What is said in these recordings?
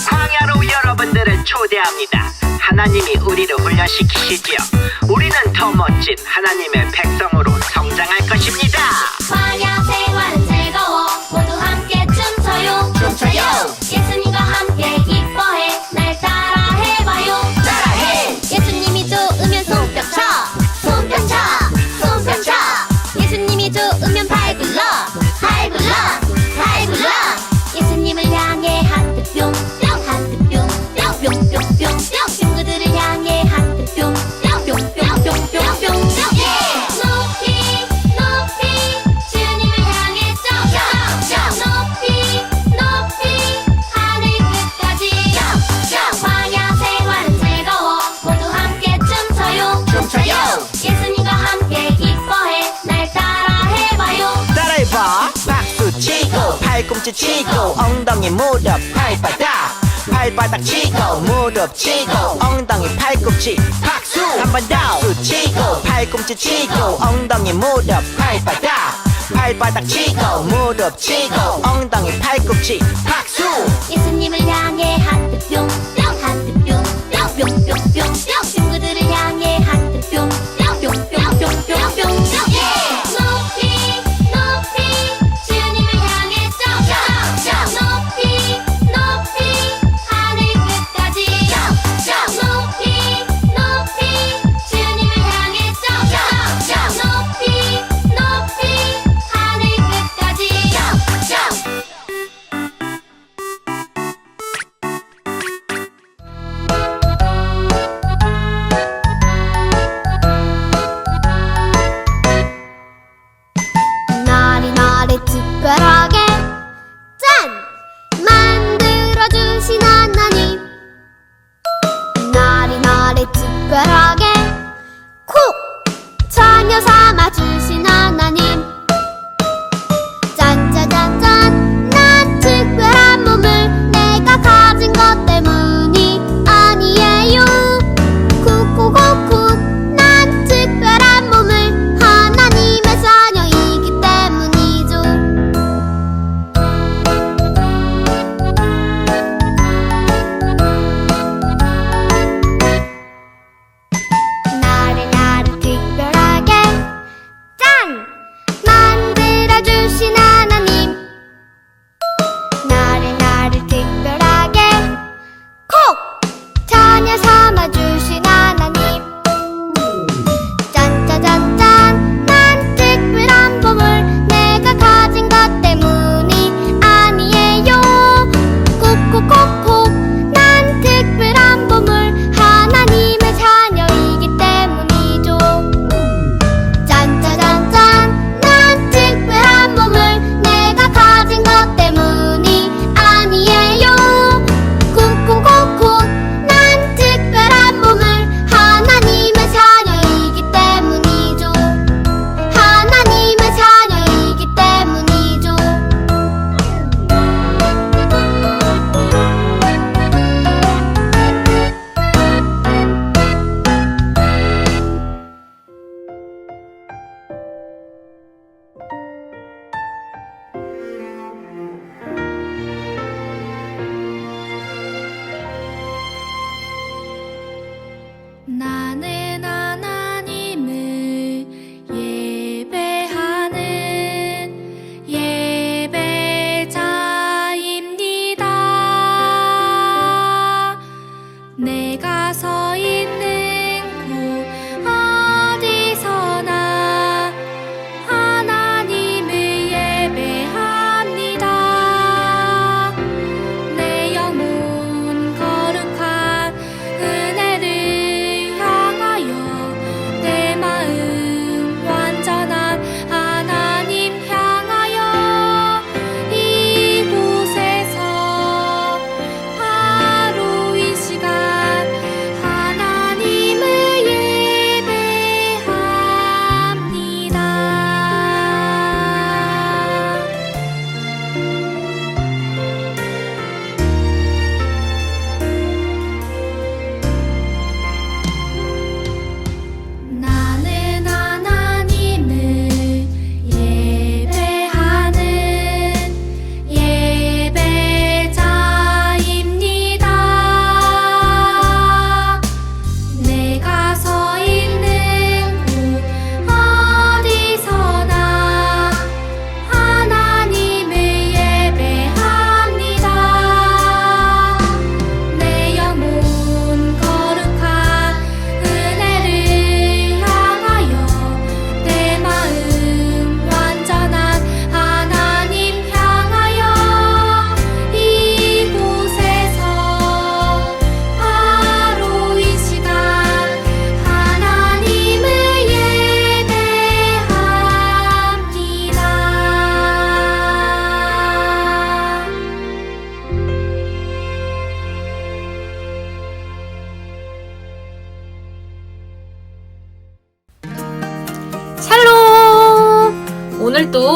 광야로 여러분들을 초대합니다. 하나님이 우리를 훈련시키시지요. 우리는 더 멋진 하나님의 백성으로 성장할 것입니다. 광야 생활은 즐거워 모두 함께 춤춰요 춤춰요. 예수님과 함께 기뻐해 날 따라해봐요 따라해. 예수님이 좋으면 손뼉쳐 손뼉쳐 손뼉쳐 예수님이 좋으면 발 굴러 발 굴러 발 굴러 예수님을 향해 하트 뿅뿅 하트 뿅뿅뿅뿅뿅 친구들을 향해 하트 뿅뿅뿅뿅뿅뿅 높이 높이 주님을 향해 점점 높이 높이 하늘 끝까지 광야 생활은 즐거워 모두 함께 춤춰요 춤춰요. 예수님과 함께 기뻐해 날 따라해봐요 따라해봐. 박수 치고 팔꿈치 치고 엉덩이 무릎 발바닥 발바닥 치고 무릎 치고 엉덩이 팔꿈치 박수 한 번 더. 박수 치고 팔꿈치 치고 엉덩이 무릎 발바닥 발바닥 치고 무릎 치고 엉덩이 팔꿈치 박수. 예수님을 향해 하트 뿅뿅 하트 뿅뿅뿅뿅뿅 친구들을 향해 하트 뿅뿅뿅뿅뿅뿅 높이 높이 주님을 향해 점점 높이 높이 하늘 끝까지 높이 높이 주님을 향해 점점 높이 높이 하늘 끝까지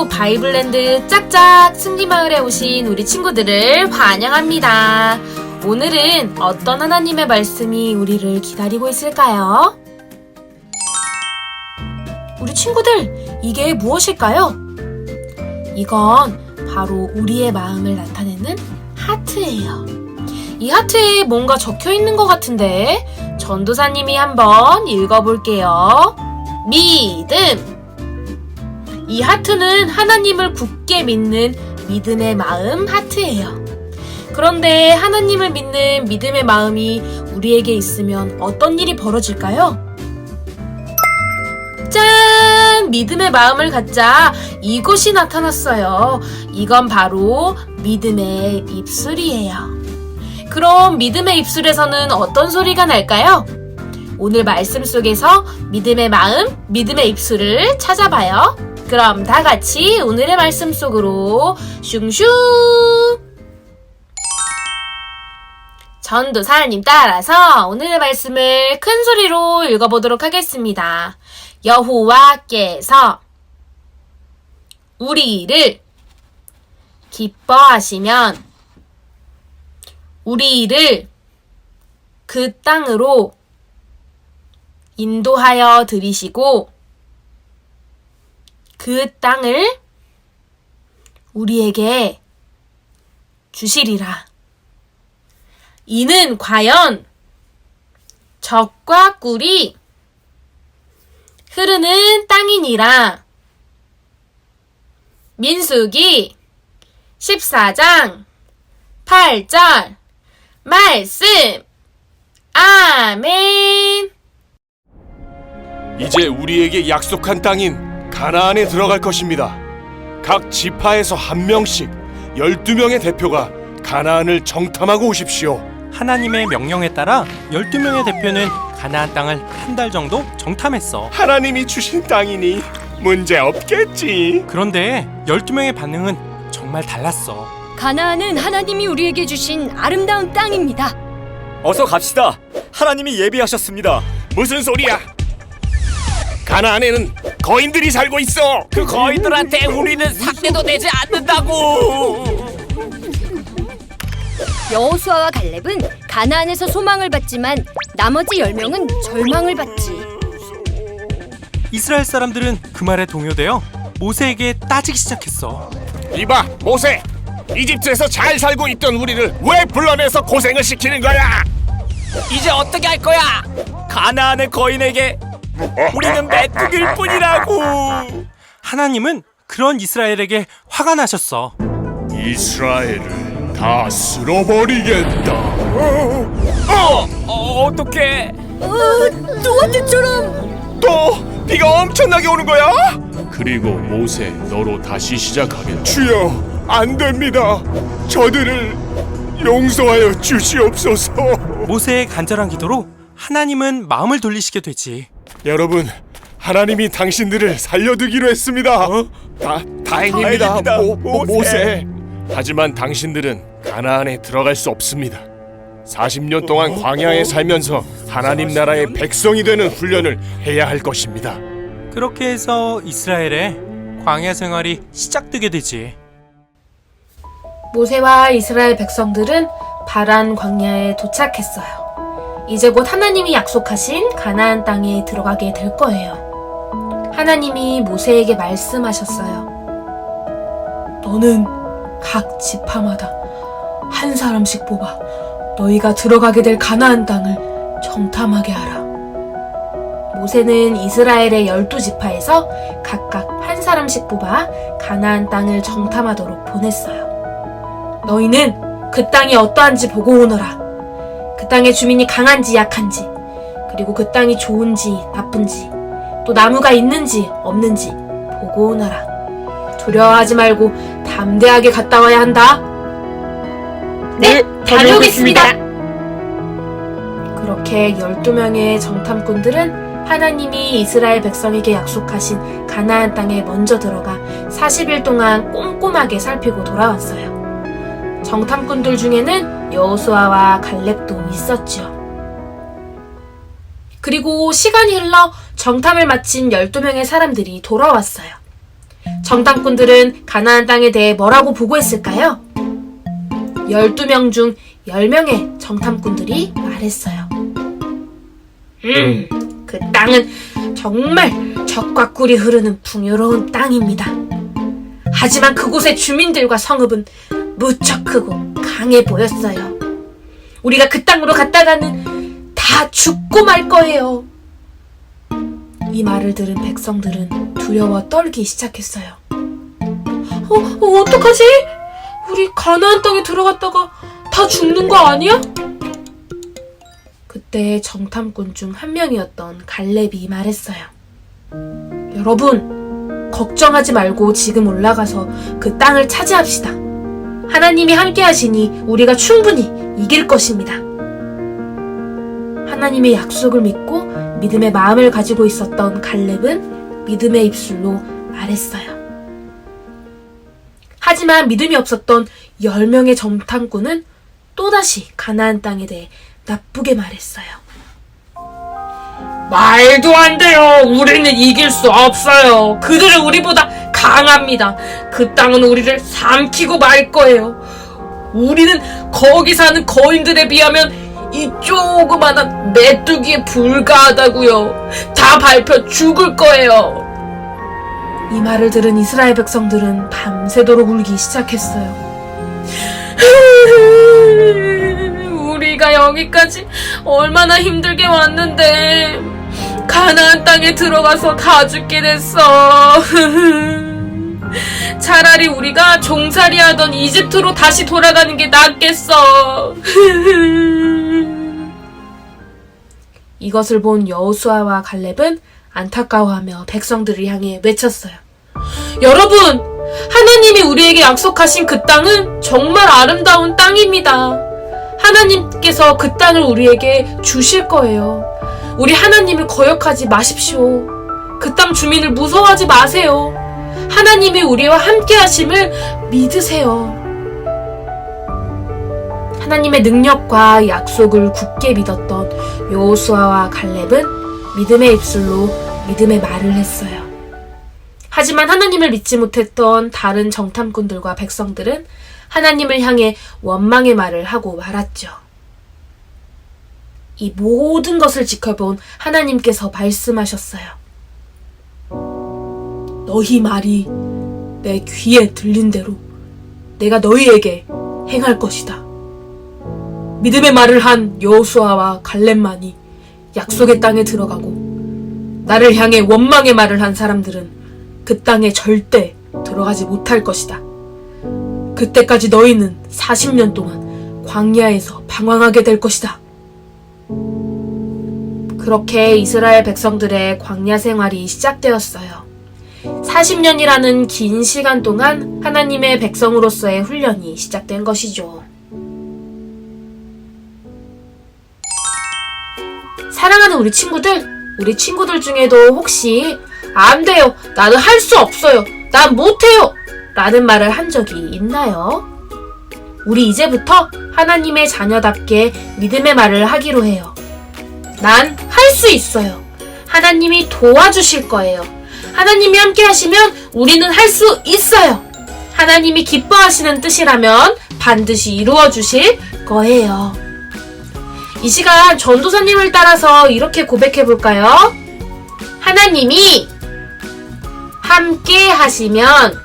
오늘도 바이블랜드 짝짝 승리마을에 오신 우리 친구들을 환영합니다. 오늘은 어떤 하나님의 말씀이 우리를 기다리고 있을까요? 우리 친구들, 이게 무엇일까요? 이건 바로 우리의 마음을 나타내는 하트예요. 이 하트에 뭔가 적혀 있는 것 같은데 전도사님이 한번 읽어볼게요. 믿음. 이 하트는 하나님을 굳게 믿는 믿음의 마음 하트예요. 그런데 하나님을 믿는 믿음의 마음이 우리에게 있으면 어떤 일이 벌어질까요? 짠! 믿음의 마음을 갖자 이것이 나타났어요. 이건 바로 믿음의 입술이에요. 그럼 믿음의 입술에서는 어떤 소리가 날까요? 오늘 말씀 속에서 믿음의 마음, 믿음의 입술을 찾아봐요. 그럼 다 같이 오늘의 말씀 속으로 슝슝! 전도사님 따라서 오늘의 말씀을 큰 소리로 읽어보도록 하겠습니다. 여호와께서 우리를 기뻐하시면 우리를 그 땅으로 인도하여 들이시고 그 땅을 우리에게 주시리라. 이는 과연 젖과 꿀이 흐르는 땅이니라. 민수기 14장 8절 말씀. 아멘. 이제 우리에게 약속한 땅인 가나안에 들어갈 것입니다. 각 지파에서 한 명씩 12명의 대표가 가나안을 정탐하고 오십시오. 하나님의 명령에 따라 12명의 대표는 가나안 땅을 한 달 정도 정탐했어. 하나님이 주신 땅이니 문제 없겠지. 그런데 12명의 반응은 정말 달랐어. 가나안은 하나님이 우리에게 주신 아름다운 땅입니다. 어서 갑시다. 하나님이 예비하셨습니다. 무슨 소리야? 가나안에는 거인들이 살고 있어. 그 거인들한테 우리는 상대도 내지 않는다고. 여호수아와 갈렙은 가나안에서 소망을 받지만 나머지 10명은 절망을 받지. 이스라엘 사람들은 그 말에 동요되어 모세에게 따지기 시작했어. 이봐, 모세. 이집트에서 잘 살고 있던 우리를 왜 불러내서 고생을 시키는 거야? 이제 어떻게 할 거야? 가나안의 거인에게 우리는 메뚜기일 뿐이라고. 하나님은 그런 이스라엘에게 화가 나셨어. 이스라엘을 다 쓸어버리겠다. 어떡해? 또한테처럼. 또 비가 엄청나게 오는 거야? 그리고 모세, 너로 다시 시작하겠다. 주여, 안 됩니다. 저들을 용서하여 주시옵소서. 모세의 간절한 기도로 하나님은 마음을 돌리시게 되지. 여러분, 하나님이 당신들을 살려두기로 했습니다. 다행입니다, 다행입니다, 모세. 하지만 당신들은 가나안에 들어갈 수 없습니다. 40년 동안 광야에 살면서 하나님 나라의 백성이 되는 훈련을 해야 할 것입니다. 그렇게 해서 이스라엘의 광야 생활이 시작되게 되지. 모세와 이스라엘 백성들은 바란 광야에 도착했어요. 이제 곧 하나님이 약속하신 가나안 땅에 들어가게 될 거예요. 하나님이 모세에게 말씀하셨어요. 너는 각 지파마다 한 사람씩 뽑아 너희가 들어가게 될 가나안 땅을 정탐하게 하라. 모세는 이스라엘의 12지파에서 각각 한 사람씩 뽑아 가나안 땅을 정탐하도록 보냈어요. 너희는 그 땅이 어떠한지 보고 오너라. 그 땅의 주민이 강한지 약한지, 그리고 그 땅이 좋은지 나쁜지, 또 나무가 있는지 없는지 보고 오너라. 두려워하지 말고 담대하게 갔다 와야 한다. 네, 다녀오겠습니다. 그렇게 12명의 정탐꾼들은 하나님이 이스라엘 백성에게 약속하신 가나안 땅에 먼저 들어가 40일 동안 꼼꼼하게 살피고 돌아왔어요. 정탐꾼들 중에는 여호수아와 갈렙도 있었죠. 그리고 시간이 흘러 정탐을 마친 12명의 사람들이 돌아왔어요. 정탐꾼들은 가나안 땅에 대해 뭐라고 보고했을까요? 12명 중 10명의 정탐꾼들이 말했어요. 그 땅은 정말 젖과 꿀이 흐르는 풍요로운 땅입니다. 하지만 그곳의 주민들과 성읍은 무척 크고 강해 보였어요. 우리가 그 땅으로 갔다가는 다 죽고 말 거예요. 이 말을 들은 백성들은 두려워 떨기 시작했어요. 어떡하지? 우리 가나안 땅에 들어갔다가 다 죽는 거 아니야? 그때 정탐꾼 중 한 명이었던 갈렙이 말했어요. 여러분, 걱정하지 말고 지금 올라가서 그 땅을 차지합시다. 하나님이 함께 하시니 우리가 충분히 이길 것입니다. 하나님의 약속을 믿고 믿음의 마음을 가지고 있었던 갈렙은 믿음의 입술로 말했어요. 하지만 믿음이 없었던 10명의 정탐꾼은 또다시 가나안 땅에 대해 나쁘게 말했어요. 말도 안 돼요. 우리는 이길 수 없어요. 그들은 우리보다 강합니다. 그 땅은 우리를 삼키고 말 거예요. 우리는 거기 사는 거인들에 비하면 이 조그만한 메뚜기에 불과하다고요. 다 밟혀 죽을 거예요. 이 말을 들은 이스라엘 백성들은 밤새도록 울기 시작했어요. 우리가 여기까지 얼마나 힘들게 왔는데 가나안 땅에 들어가서 다 죽게 됐어. 차라리 우리가 종살이 하던 이집트로 다시 돌아가는 게 낫겠어. 이것을 본 여호수아와 갈렙은 안타까워하며 백성들을 향해 외쳤어요. 여러분, 하나님이 우리에게 약속하신 그 땅은 정말 아름다운 땅입니다. 하나님께서 그 땅을 우리에게 주실 거예요. 우리 하나님을 거역하지 마십시오. 그 땅 주민을 무서워하지 마세요. 하나님이 우리와 함께 하심을 믿으세요. 하나님의 능력과 약속을 굳게 믿었던 여호수아와 갈렙은 믿음의 입술로 믿음의 말을 했어요. 하지만 하나님을 믿지 못했던 다른 정탐꾼들과 백성들은 하나님을 향해 원망의 말을 하고 말았죠. 이 모든 것을 지켜본 하나님께서 말씀하셨어요. 너희 말이 내 귀에 들린 대로 내가 너희에게 행할 것이다. 믿음의 말을 한 여호수아와 갈렙만이 약속의 땅에 들어가고 나를 향해 원망의 말을 한 사람들은 그 땅에 절대 들어가지 못할 것이다. 그때까지 너희는 40년 동안 광야에서 방황하게 될 것이다. 그렇게 이스라엘 백성들의 광야 생활이 시작되었어요. 40년이라는 긴 시간 동안 하나님의 백성으로서의 훈련이 시작된 것이죠. 사랑하는 우리 친구들 중에도 혹시 안 돼요, 나는 할 수 없어요, 난 못해요 라는 말을 한 적이 있나요? 우리 이제부터 하나님의 자녀답게 믿음의 말을 하기로 해요. 난 할 수 있어요. 하나님이 도와주실 거예요. 하나님이 함께 하시면 우리는 할 수 있어요. 하나님이 기뻐하시는 뜻이라면 반드시 이루어 주실 거예요. 이 시간 전도사님을 따라서 이렇게 고백해 볼까요? 하나님이 함께 하시면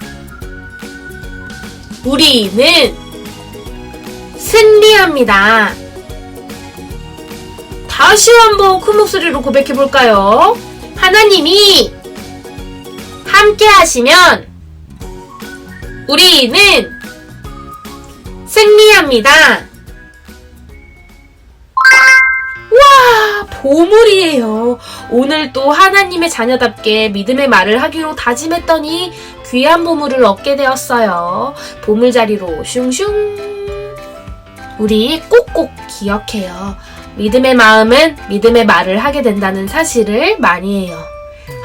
우리는 승리합니다. 다시 한번 큰 목소리로 고백해 볼까요? 하나님이 함께 하시면 우리는 승리합니다. 와, 보물이에요. 오늘 또 하나님의 자녀답게 믿음의 말을 하기로 다짐했더니 귀한 보물을 얻게 되었어요. 보물자리로 슝슝. 우리 꼭꼭 기억해요. 믿음의 마음은 믿음의 말을 하게 된다는 사실을 많이 해요.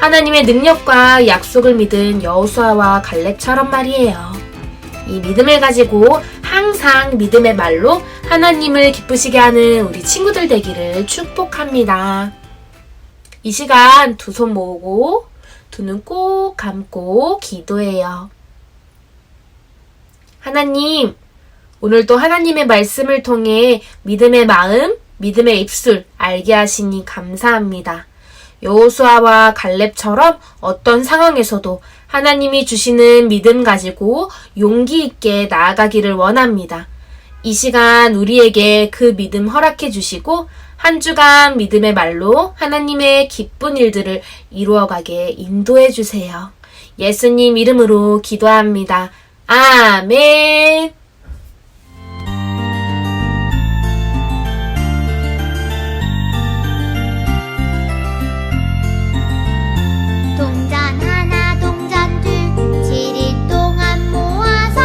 하나님의 능력과 약속을 믿은 여호수아와 갈렙처럼 말이에요. 이 믿음을 가지고 항상 믿음의 말로 하나님을 기쁘시게 하는 우리 친구들 되기를 축복합니다. 이 시간 두 손 모으고 두 눈 꼭 감고 기도해요. 하나님, 오늘도 하나님의 말씀을 통해 믿음의 마음, 믿음의 입술 알게 하시니 감사합니다. 여호수아와 갈렙처럼 어떤 상황에서도 하나님이 주시는 믿음 가지고 용기 있게 나아가기를 원합니다. 이 시간 우리에게 그 믿음 허락해 주시고 한 주간 믿음의 말로 하나님의 기쁜 일들을 이루어가게 인도해 주세요. 예수님 이름으로 기도합니다. 아멘. 동전 하나 동전 둘 7일 동안 모아서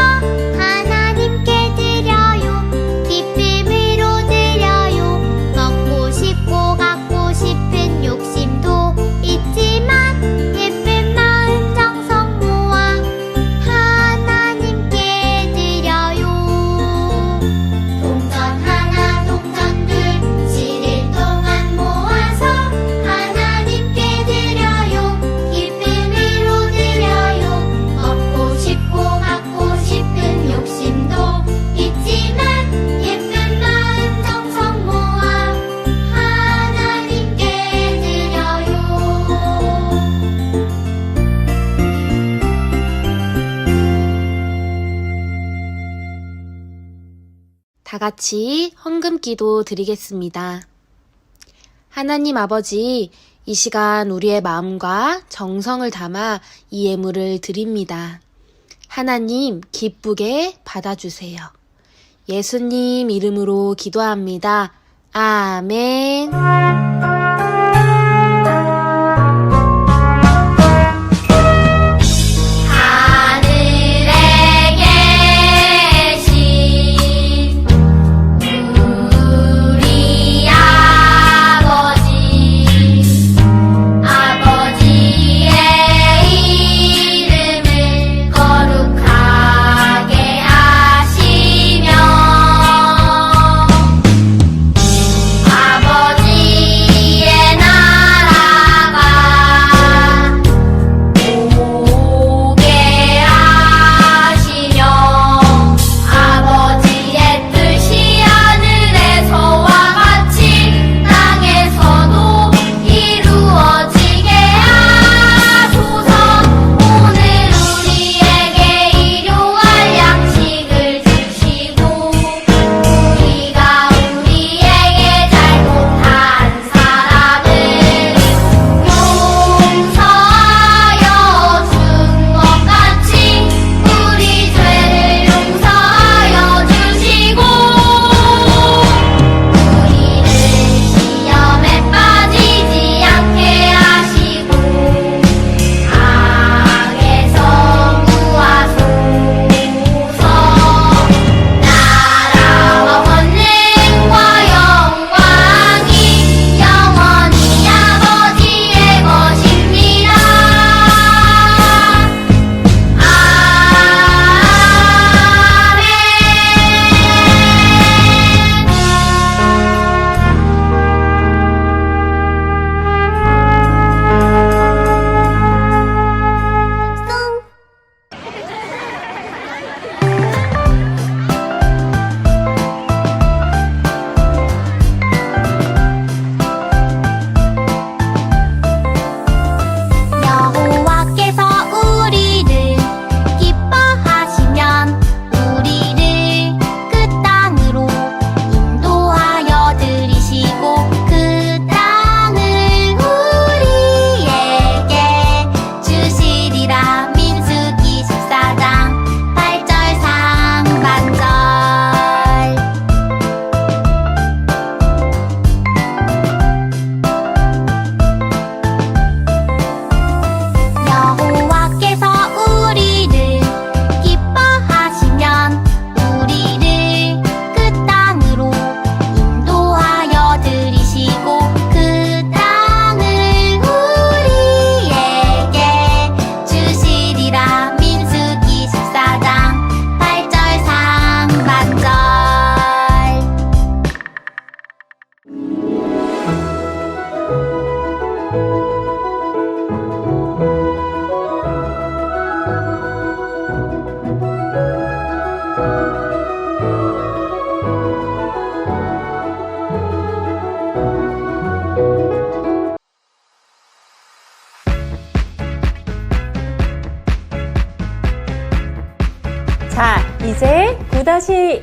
하나님께 드려요. 기쁨으로 드려요. 먹고 싶고 갖고 싶은 욕심도 있지만 예쁜 마음 정성 모아 하나님께 드려요. 동전 하나 동전 둘 7일 동안 모아서 하나님께 드려요. 기쁨으로 드려요. 먹고 싶고 갖고 싶은 욕심도 있지만 예쁜 마음 정성 모아 하나님께 드려요. 다 같이 헌금 기도 드리겠습니다. 하나님 아버지, 이 시간 우리의 마음과 정성을 담아 이 예물을 드립니다. 하나님 기쁘게 받아주세요. 예수님 이름으로 기도합니다. 아멘. 하늘에 계신 우리 아버지의 이름을 거룩하게 하시며 아버지의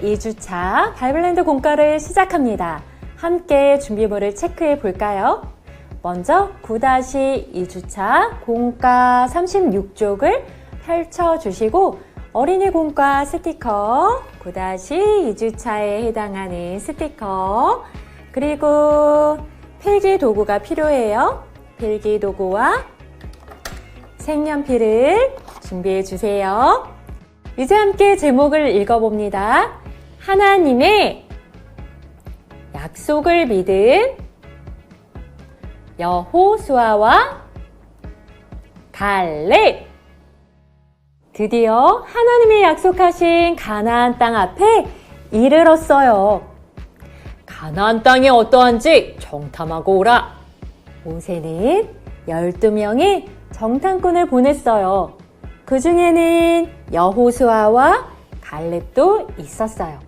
2주차 바이블랜드 공과를 시작합니다. 함께 준비물을 체크해 볼까요? 먼저 9-2주차 공과 36쪽을 펼쳐주시고 어린이 공과 스티커, 9-2주차에 해당하는 스티커, 그리고 필기 도구가 필요해요. 필기 도구와 색연필을 준비해 주세요. 이제 함께 제목을 읽어봅니다. 하나님의 약속을 믿은 여호수아와 갈렙. 드디어 하나님이 약속하신 가나안 땅 앞에 이르렀어요. 가나안 땅이 어떠한지 정탐하고 오라. 모세는 12명의 정탐꾼을 보냈어요. 그 중에는 여호수아와 갈렙도 있었어요.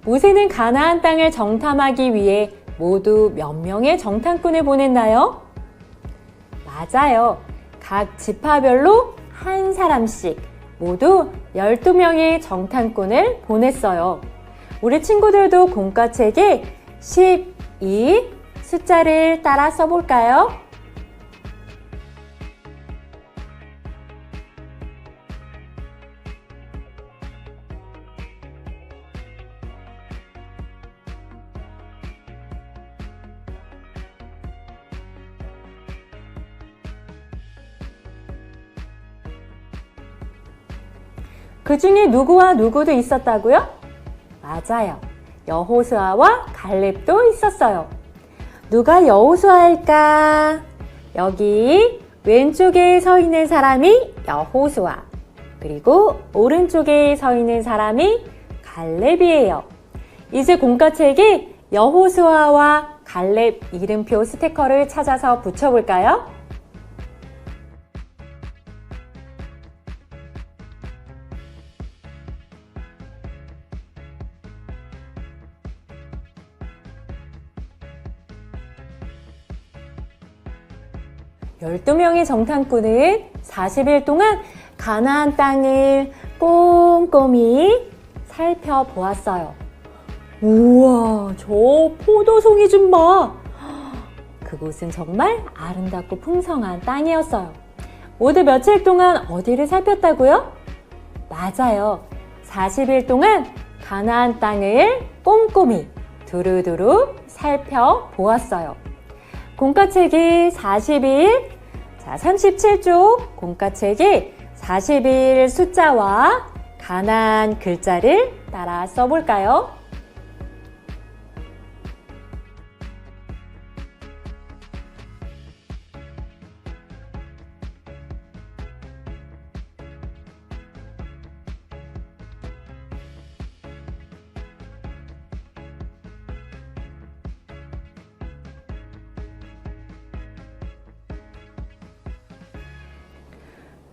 모세는 가나안 땅을 정탐하기 위해 모두 몇 명의 정탐꾼을 보냈나요? 맞아요. 각 지파별로 한 사람씩 모두 12명의 정탐꾼을 보냈어요. 우리 친구들도 공과책에 12 숫자를 따라 써볼까요? 그 중에 누구와 누구도 있었다고요? 맞아요. 여호수아와 갈렙도 있었어요. 누가 여호수아일까? 여기 왼쪽에 서 있는 사람이 여호수아, 그리고 오른쪽에 서 있는 사람이 갈렙이에요. 이제 공과책에 여호수아와 갈렙 이름표 스티커를 찾아서 붙여볼까요? 열두 명의 정탐꾼은 40일 동안 가나안 땅을 꼼꼼히 살펴보았어요. 우와, 저 포도송이 좀 봐. 그곳은 정말 아름답고 풍성한 땅이었어요. 모두 며칠 동안 어디를 살폈다고요? 맞아요. 40일 동안 가나안 땅을 꼼꼼히 두루두루 살펴보았어요. 공과책이 40일, 37쪽 공과책이 40일 숫자와 가나안 글자를 따라 써볼까요?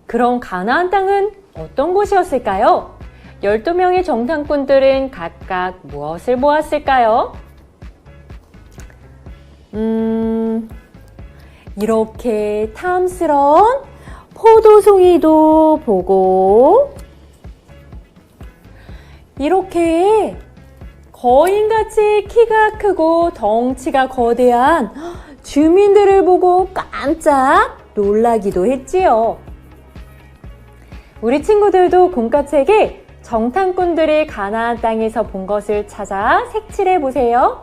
그럼 가나안 땅은 어떤 곳이었을까요? 12명의 정탐꾼들은 각각 무엇을 보았을까요? 이렇게 탐스러운 포도송이도 보고, 이렇게 거인같이 키가 크고 덩치가 거대한 주민들을 보고 깜짝 놀라기도 했지요. 우리 친구들도 공과책에 정탐꾼들이 가나안 땅에서 본 것을 찾아 색칠해 보세요.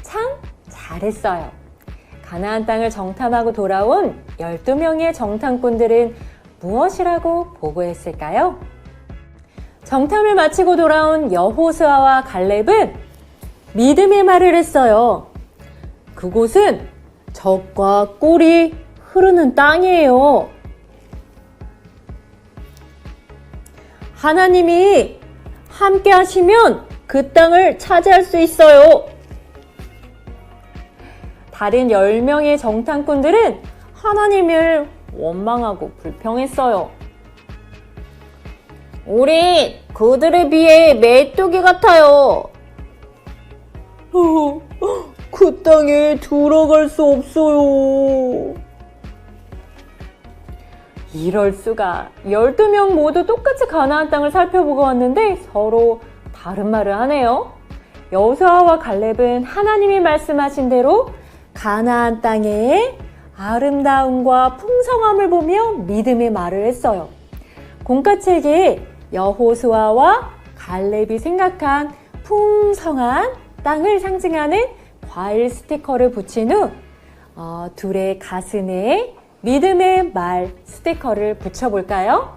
참 잘했어요. 가나안 땅을 정탐하고 돌아온 12명의 정탐꾼들은 무엇이라고 보고했을까요? 정탐을 마치고 돌아온 여호수아와 갈렙은 믿음의 말을 했어요. 그곳은 젖과 꿀이 흐르는 땅이에요. 하나님이 함께 하시면 그 땅을 차지할 수 있어요. 다른 10명의 정탐꾼들은 하나님을 원망하고 불평했어요. 우리 그들에 비해 메뚜기 같아요. 그 땅에 들어갈 수 없어요. 이럴 수가. 12명 모두 똑같이 가나안 땅을 살펴보고 왔는데 서로 다른 말을 하네요. 여호수아와 갈렙은 하나님이 말씀하신 대로 가나안 땅의 아름다움과 풍성함을 보며 믿음의 말을 했어요. 공과책에 여호수아와 갈렙이 생각한 풍성한 땅을 상징하는 과일 스티커를 붙인 후 둘의 가슴에 믿음의 말 스티커를 붙여볼까요?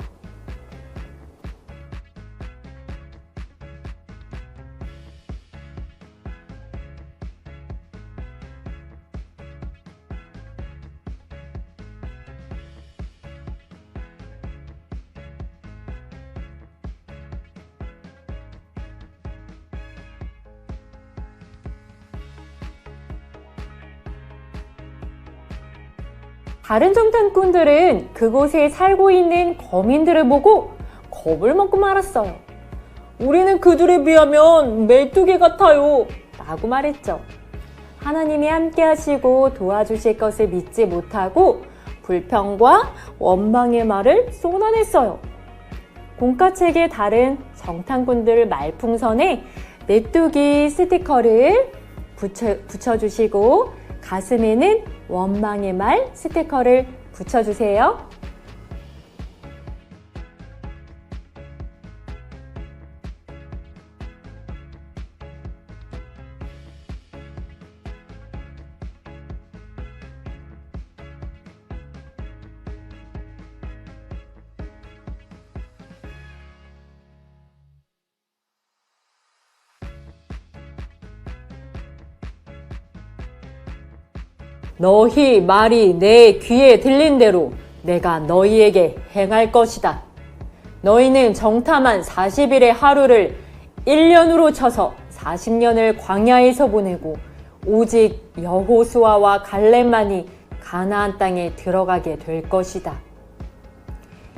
다른 정탐꾼들은 그곳에 살고 있는 거민들을 보고 겁을 먹고 말았어요. 우리는 그들에 비하면 메뚜기 같아요 라고 말했죠. 하나님이 함께 하시고 도와주실 것을 믿지 못하고 불평과 원망의 말을 쏟아냈어요. 공과책의 다른 정탐꾼들 말풍선에 메뚜기 스티커를 붙여주시고 가슴에는 원망의 말 스티커를 붙여주세요. 너희 말이 내 귀에 들린 대로 내가 너희에게 행할 것이다. 너희는 정탐한 40일의 하루를 1년으로 쳐서 40년을 광야에서 보내고 오직 여호수아와 갈렙만이 가나안 땅에 들어가게 될 것이다.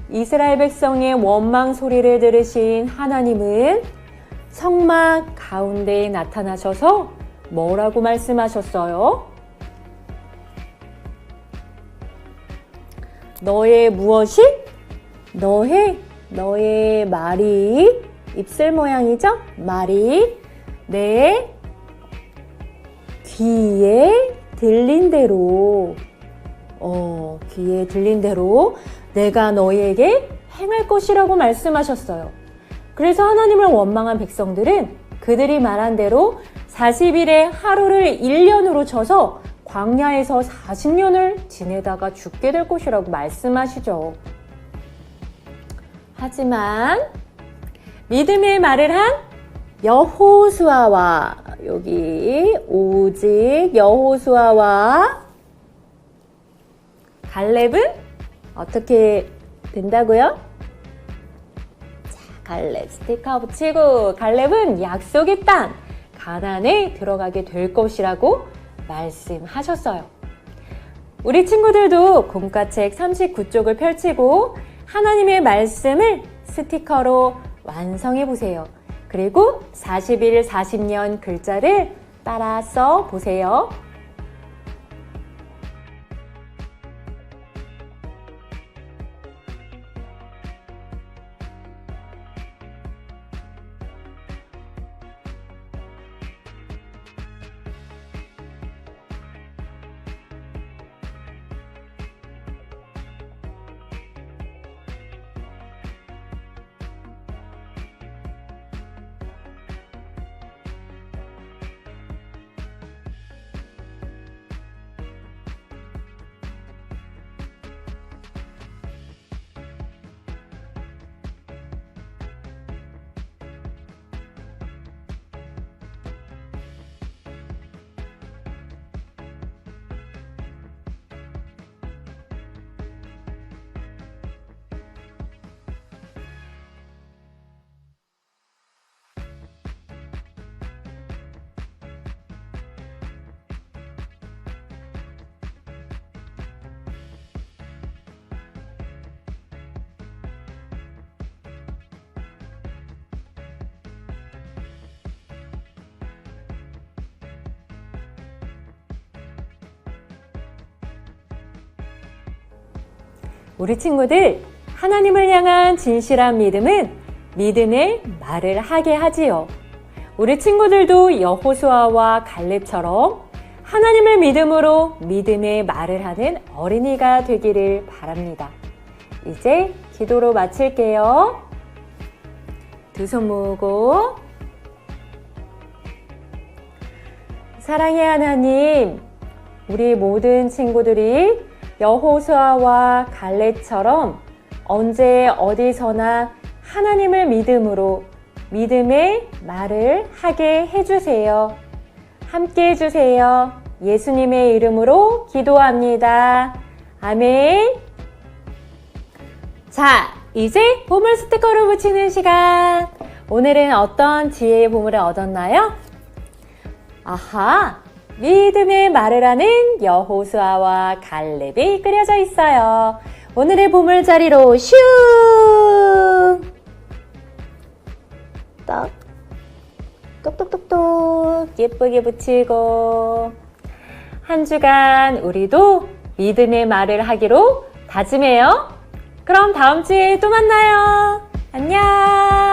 이스라엘 백성의 원망 소리를 들으신 하나님은 성막 가운데에 나타나셔서 뭐라고 말씀하셨어요? 너의 무엇이? 너의 말이, 입술 모양이죠? 말이 내 귀에 들린 대로, 귀에 들린 대로 내가 너희에게 행할 것이라고 말씀하셨어요. 그래서 하나님을 원망한 백성들은 그들이 말한 대로 40일의 하루를 1년으로 쳐서 광야에서 40년을 지내다가 죽게 될 것이라고 말씀하시죠. 하지만 믿음의 말을 한 여호수아와 여기 오직 여호수아와 갈렙은 어떻게 된다고요? 자, 갈렙 스티커 붙이고 갈렙은 약속의 땅 가나안에 들어가게 될 것이라고 말씀하셨어요. 우리 친구들도 공과책 39쪽을 펼치고 하나님의 말씀을 스티커로 완성해 보세요. 그리고 40일 40년 글자를 따라 써 보세요. 우리 친구들, 하나님을 향한 진실한 믿음은 믿음의 말을 하게 하지요. 우리 친구들도 여호수아와 갈렙처럼 하나님을 믿음으로 믿음의 말을 하는 어린이가 되기를 바랍니다. 이제 기도로 마칠게요. 두 손 모으고. 사랑의 하나님, 우리 모든 친구들이 여호수아와 갈렙처럼 언제 어디서나 하나님을 믿음으로 믿음의 말을 하게 해주세요. 함께 해주세요. 예수님의 이름으로 기도합니다. 아멘. 자, 이제 보물 스티커를 붙이는 시간. 오늘은 어떤 지혜의 보물을 얻었나요? 아하, 믿음의 말을 하는 여호수아와 갈렙이 그려져 있어요. 오늘의 보물 자리로 슝! 떡, 똑똑똑똑 예쁘게 붙이고, 한 주간 우리도 믿음의 말을 하기로 다짐해요. 그럼 다음 주에 또 만나요. 안녕!